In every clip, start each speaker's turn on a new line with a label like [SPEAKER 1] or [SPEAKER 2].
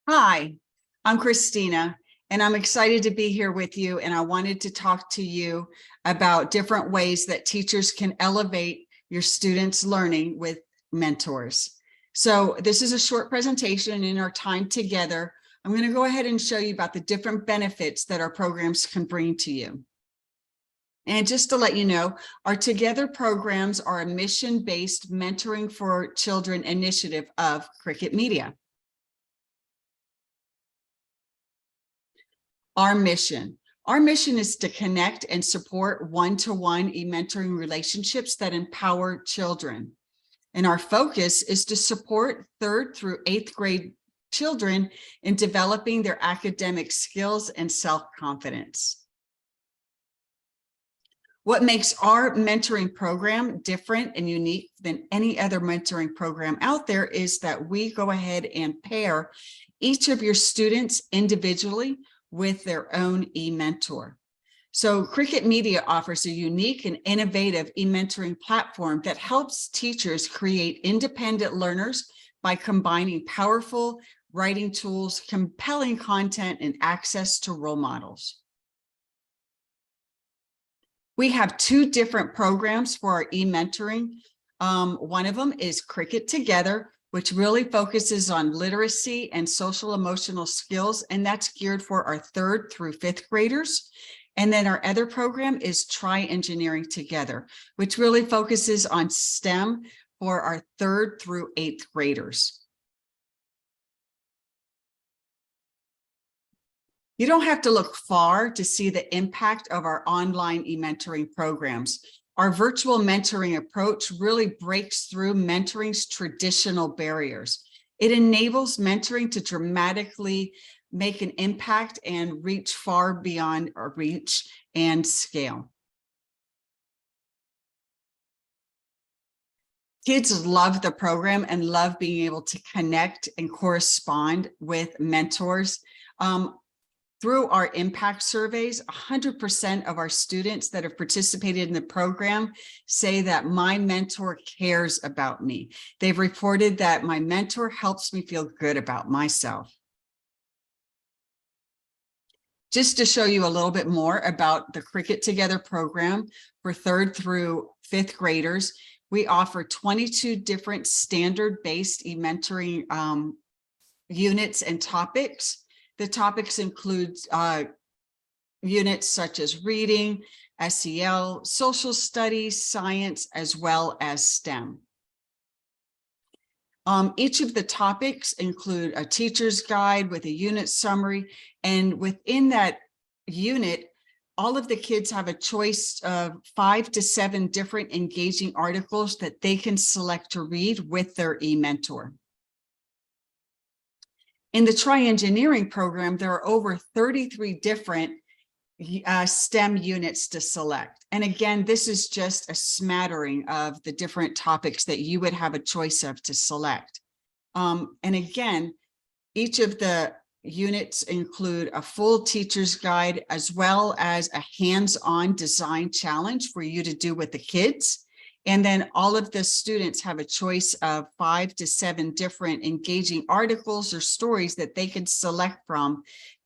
[SPEAKER 1] Hi, I'm Christina, and I'm excited to be here with you. And I wanted to talk to you about different ways that teachers can elevate your students' learning with mentors. So this is a short presentation. In our time together, I'm going to go ahead and show you about the different benefits that our programs can bring to you. And just to let you know, our Together programs are a mission-based mentoring for children initiative of Cricket Media. Our mission is to connect and support one-to-one e-mentoring relationships that empower children. And our focus is to support 3rd through 8th grade children in developing their academic skills and self-confidence. What makes our mentoring program different and unique than any other mentoring program out there is that we go ahead and pair each of your students individually with their own e-mentor. So Cricket Media offers a unique and innovative e-mentoring platform that helps teachers create independent learners by combining powerful writing tools, compelling content, and access to role models. We have 2 different programs for our e-mentoring. One of them is CricketTogether, which really focuses on literacy and social emotional skills, and that's geared for our 3rd through 5th graders. And then our other program is Try Engineering Together, which really focuses on STEM for our 3rd through 8th graders. You don't have to look far to see the impact of our online e-mentoring programs. Our virtual mentoring approach really breaks through mentoring's traditional barriers. It enables mentoring to dramatically make an impact and reach far beyond our reach and scale. Kids love the program and love being able to connect and correspond with mentors. Through our impact surveys, 100% of our students that have participated in the program say that my mentor cares about me. They've reported that my mentor helps me feel good about myself. Just to show you a little bit more about the CricketTogether program for 3rd through 5th graders, we offer 22 different standard-based e-mentoring units and topics. The topics include units such as reading, SEL, social studies, science, as well as STEM. Each of the topics include a teacher's guide with a unit summary, and within that unit, all of the kids have a choice of 5 to 7 different engaging articles that they can select to read with their e-mentor. In the Try Engineering program, there are over 33 different STEM units to select. And again, this is just a smattering of the different topics that you would have a choice of to select. And again, each of the units include a full teacher's guide as well as a hands-on design challenge for you to do with the kids. And then all of the students have a choice of 5 to 7 different engaging articles or stories that they can select from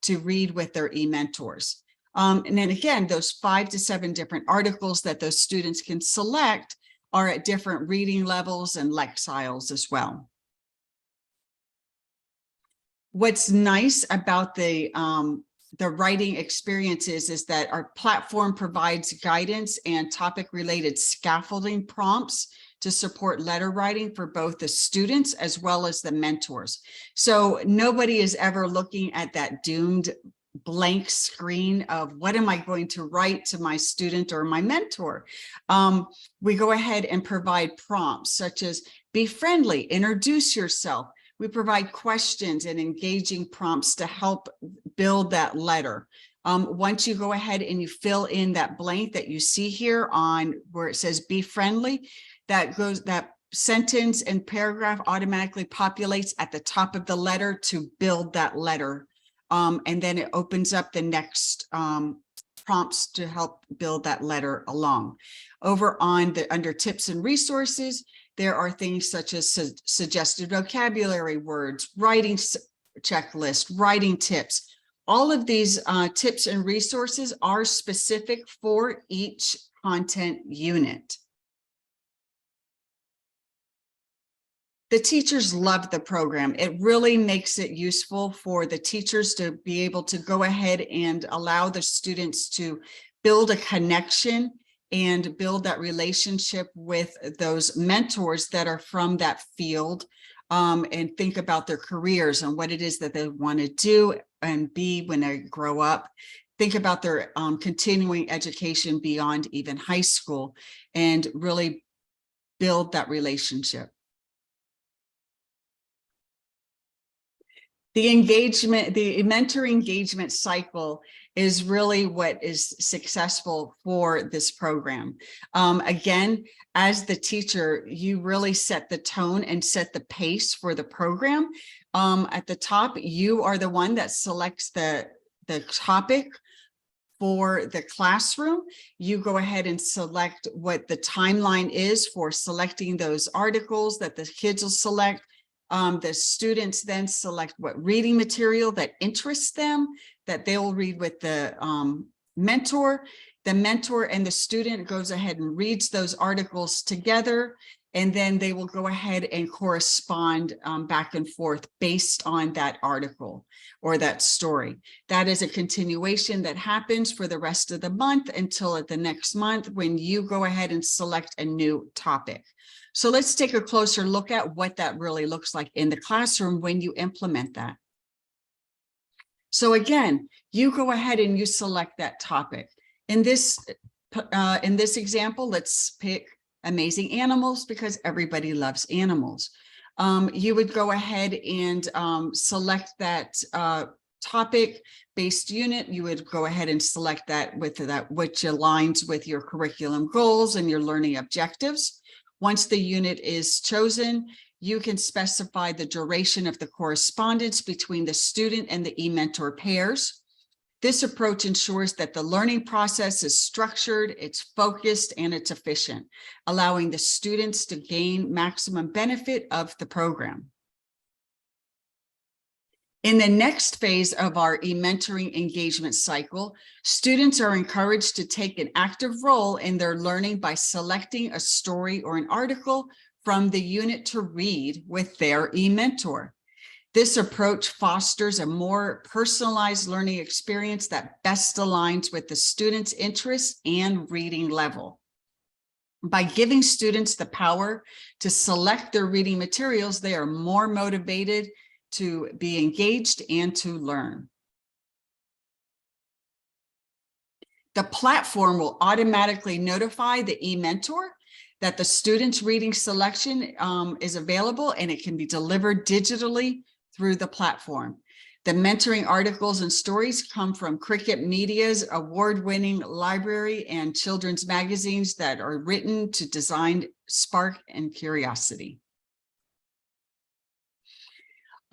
[SPEAKER 1] to read with their e-mentors. And then again, those 5 to 7 different articles that those students can select are at different reading levels and lexiles as well. What's nice about the writing experiences is that our platform provides guidance and topic-related scaffolding prompts to support letter writing for both the students as well as the mentors. So nobody is ever looking at that doomed blank screen of what am I going to write to my student or my mentor. We go ahead and provide prompts such as be friendly, introduce yourself. We provide questions and engaging prompts to help build that letter. Once you go ahead and you fill in that blank that you see here on where it says be friendly, that sentence and paragraph automatically populates at the top of the letter to build that letter. And then it opens up the next prompts to help build that letter along. Over on under tips and resources, there are things such as suggested vocabulary words, writing checklist, writing tips. All of these tips and resources are specific for each content unit. The teachers love the program. It really makes it useful for the teachers to be able to go ahead and allow the students to build a connection and build that relationship with those mentors that are from that field, and think about their careers and what it is that they want to do and be when they grow up. Think about their continuing education beyond even high school and really build that relationship. The engagement, the mentor engagement cycle is really what is successful for this program. Again, as the teacher, you really set the tone and set the pace for the program. At the top, you are the one that selects the topic for the classroom. You go ahead and select what the timeline is for selecting those articles that the kids will select. The students then select what reading material that interests them, that they will read with the mentor. The mentor and the student goes ahead and reads those articles together, and then they will go ahead and correspond back and forth based on that article or that story. That is a continuation that happens for the rest of the month until at the next month when you go ahead and select a new topic. So let's take a closer look at what that really looks like in the classroom when you implement that. So again, you go ahead and you select that topic. In this example, let's pick amazing animals because everybody loves animals. You would go ahead and select that topic-based unit. You would go ahead and select that with that which aligns with your curriculum goals and your learning objectives. Once the unit is chosen, you can specify the duration of the correspondence between the student and the eMentor pairs. This approach ensures that the learning process is structured, it's focused, and it's efficient, allowing the students to gain maximum benefit of the program. In the next phase of our eMentoring engagement cycle, students are encouraged to take an active role in their learning by selecting a story or an article from the unit to read with their eMentor. This approach fosters a more personalized learning experience that best aligns with the student's interests and reading level. By giving students the power to select their reading materials, they are more motivated to be engaged and to learn. The platform will automatically notify the eMentor that the student's reading selection is available, and it can be delivered digitally through the platform. The mentoring articles and stories come from Cricket Media's award-winning library and children's magazines that are written to design spark and curiosity.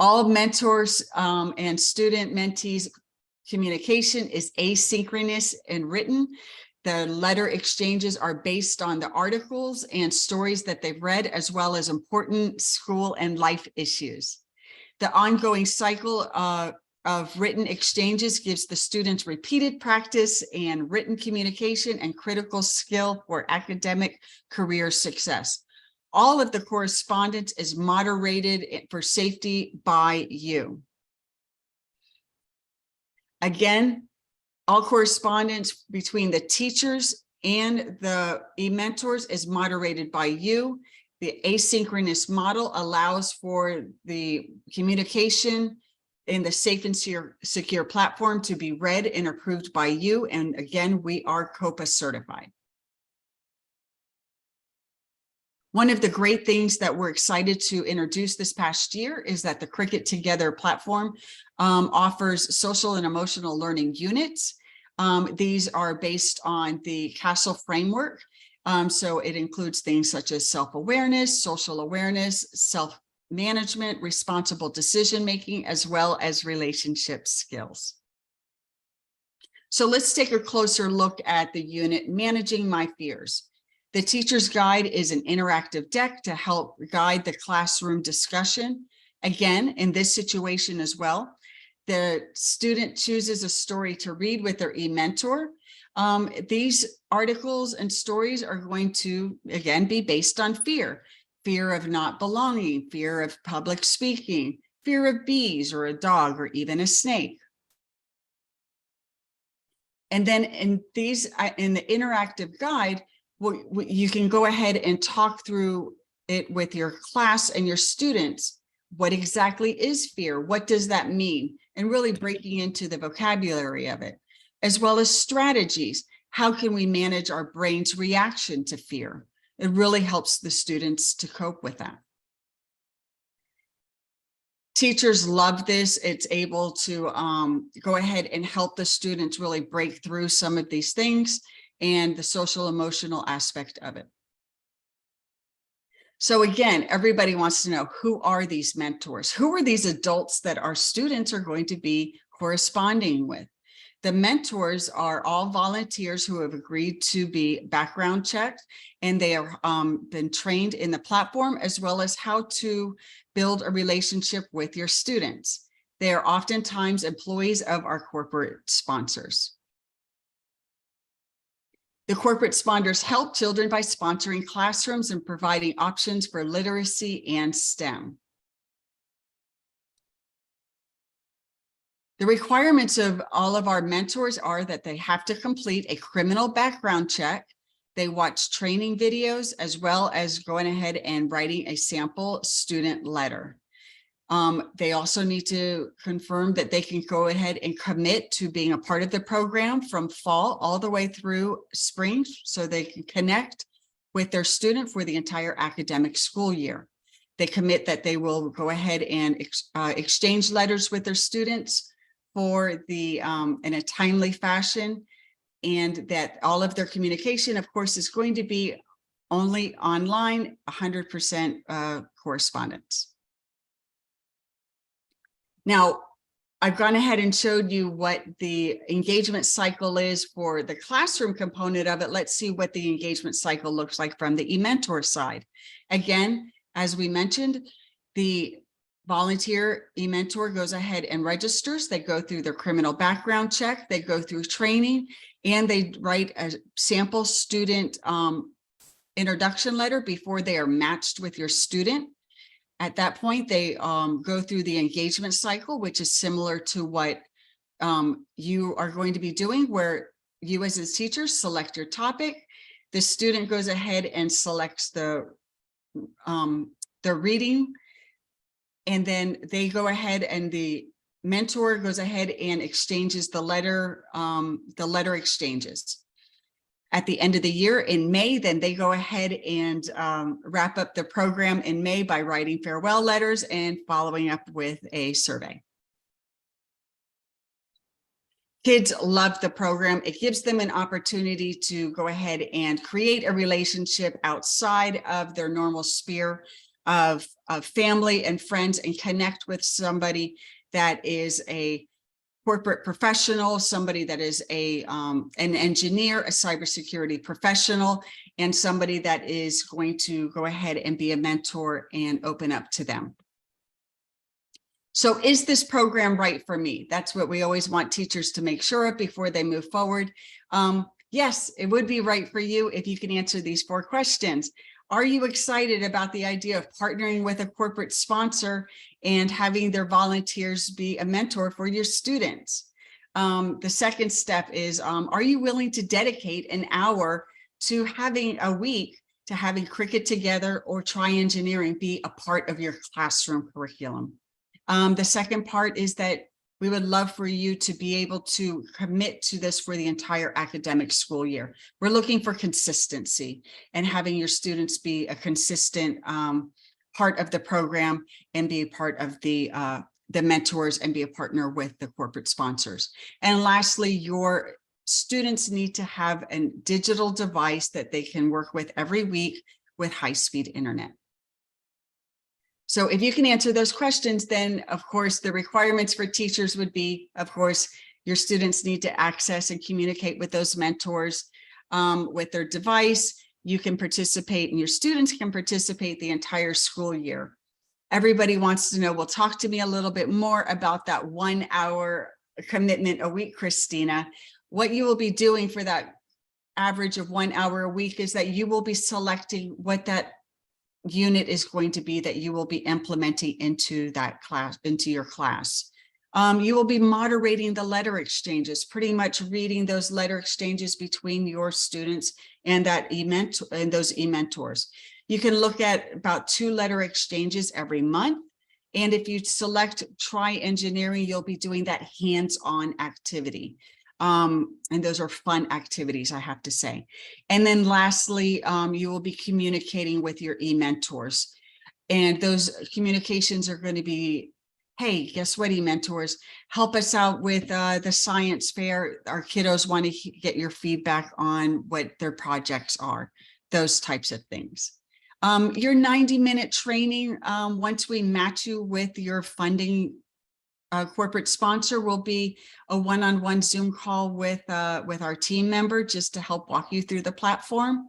[SPEAKER 1] All mentors and student mentees communication is asynchronous and written. The letter exchanges are based on the articles and stories that they've read, as well as important school and life issues. The ongoing cycle of written exchanges gives the students repeated practice and written communication and critical skill for academic career success. All of the correspondence is moderated for safety by you. Again, all correspondence between the teachers and the eMentors is moderated by you. The asynchronous model allows for the communication in the safe and secure platform to be read and approved by you. And again, we are COPA certified. One of the great things that we're excited to introduce this past year is that the CricketTogether platform offers social and emotional learning units. These are based on the CASTLE framework. So it includes things such as self-awareness, social awareness, self-management, responsible decision-making, as well as relationship skills. So let's take a closer look at the unit Managing My Fears. The teacher's guide is an interactive deck to help guide the classroom discussion. Again, in this situation as well, the student chooses a story to read with their eMentor. These articles and stories are going to, again, be based on fear. Fear of not belonging, fear of public speaking, fear of bees or a dog or even a snake. And then in these, in the interactive guide, you can go ahead and talk through it with your class and your students. What exactly is fear? What does that mean? And really breaking into the vocabulary of it, as well as strategies. How can we manage our brain's reaction to fear? It really helps the students to cope with that. Teachers love this. It's able to go ahead and help the students really break through some of these things and the social emotional aspect of it. So again, everybody wants to know, who are these mentors? Who are these adults that our students are going to be corresponding with? The mentors are all volunteers who have agreed to be background checked, and they have been trained in the platform as well as how to build a relationship with your students. They are oftentimes employees of our corporate sponsors. The corporate sponsors help children by sponsoring classrooms and providing options for literacy and STEM. The requirements of all of our mentors are that they have to complete a criminal background check. They watch training videos as well as going ahead and writing a sample student letter. They also need to confirm that they can go ahead and commit to being a part of the program from fall all the way through spring, so they can connect with their student for the entire academic school year. They commit that they will go ahead and exchange letters with their students for the in a timely fashion, and that all of their communication, of course, is going to be only online, 100% correspondence. Now, I've gone ahead and showed you what the engagement cycle is for the classroom component of it. Let's see what the engagement cycle looks like from the eMentor side. Again, as we mentioned, the volunteer eMentor goes ahead and registers. They go through their criminal background check, they go through training, and they write a sample student introduction letter before they are matched with your student. At that point, they go through the engagement cycle, which is similar to what you are going to be doing, where you as a teacher select your topic. The student goes ahead and selects the reading, and then they go ahead and the mentor goes ahead and exchanges the letter exchanges. At the end of the year in May, then they go ahead and wrap up the program in May by writing farewell letters and following up with a survey. Kids love the program. It gives them an opportunity to go ahead and create a relationship outside of their normal sphere of family and friends, and connect with somebody that is a corporate professional, somebody that is an engineer, a cybersecurity professional, and somebody that is going to go ahead and be a mentor and open up to them. So is this program right for me? That's what we always want teachers to make sure of before they move forward. Yes, it would be right for you if you can answer these 4 questions. Are you excited about the idea of partnering with a corporate sponsor and having their volunteers be a mentor for your students? The second step is, are you willing to dedicate an hour to having a week to having CricketTogether or Try Engineering be a part of your classroom curriculum? The second part is that we would love for you to be able to commit to this for the entire academic school year. We're looking for consistency and having your students be a consistent part of the program and be a part of the mentors and be a partner with the corporate sponsors. And lastly, your students need to have a digital device that they can work with every week with high-speed internet. So if you can answer those questions, then of course the requirements for teachers would be, of course, your students need to access and communicate with those mentors with their device. You can participate and your students can participate the entire school year. Everybody wants to know, well, talk to me a little bit more about that 1 hour commitment a week, Christina. What you will be doing for that average of 1 hour a week is that you will be selecting what that unit is going to be that you will be implementing into that class, into your class. You will be moderating the letter exchanges, pretty much reading those letter exchanges between your students and that those eMentors. You can look at about 2 letter exchanges every month. And if you select Try Engineering, you'll be doing that hands-on activity. And those are fun activities, I have to say. And then lastly, you will be communicating with your eMentors. And those communications are going to be, hey, guess what, eMentors, help us out with the science fair. Our kiddos want to get your feedback on what their projects are, those types of things. Your 90-minute training, once we match you with your funding corporate sponsor, will be a one-on-one Zoom call with our team member, just to help walk you through the platform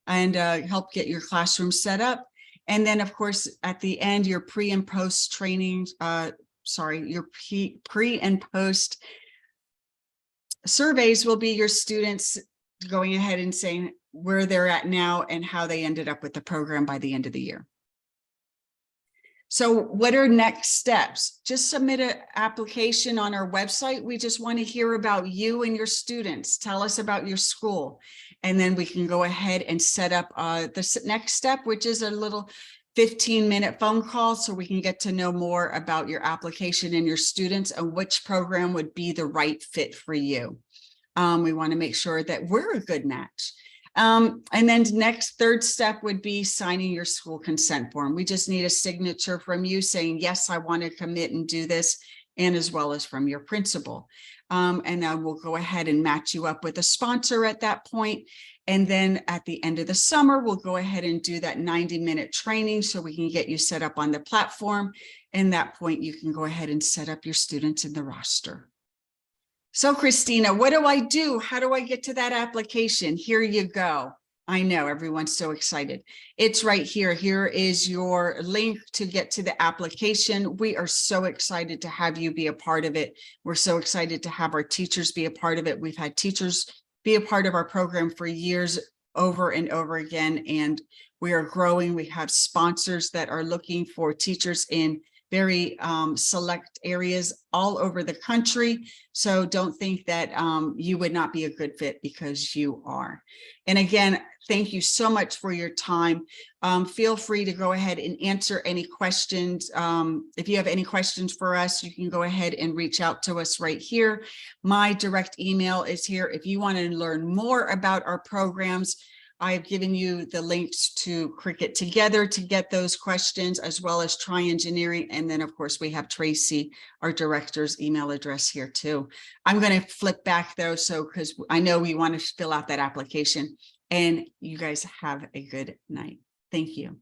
[SPEAKER 1] and help get your classroom set up. And then, of course, at the end, your pre and post training, your pre and post surveys will be your students going ahead and saying where they're at now and how they ended up with the program by the end of the year. So what are next steps? Just submit an application on our website. We just want to hear about you and your students. Tell us about your school. And then we can go ahead and set up the next step, which is a little 15-minute phone call, so we can get to know more about your application and your students and which program would be the right fit for you. We want to make sure that we're a good match. And then third step would be signing your school consent form. We just need a signature from you saying, yes, I want to commit and do this, and as well as from your principal. And then we'll go ahead and match you up with a sponsor at that point. And then at the end of the summer, we'll go ahead and do that 90-minute training so we can get you set up on the platform. And at that point, you can go ahead and set up your students in the roster. So Christina, what do I do? How do I get to that application? Here you go. I know everyone's so excited. It's right here. Here is your link to get to the application. We are so excited to have you be a part of it. We're so excited to have our teachers be a part of it. We've had teachers be a part of our program for years, over and over again, and we are growing. We have sponsors that are looking for teachers in very select areas all over the country. So don't think that you would not be a good fit, because you are. And again, thank you so much for your time. Feel free to go ahead and answer any questions. If you have any questions for us, you can go ahead and reach out to us right here. My direct email is here. If you want to learn more about our programs, I've given you the links to CricketTogether to get those questions, as well as Try Engineering. And then, of course, we have Tracy, our director's email address here too. I'm going to flip back though, because I know we want to fill out that application. And you guys have a good night. Thank you.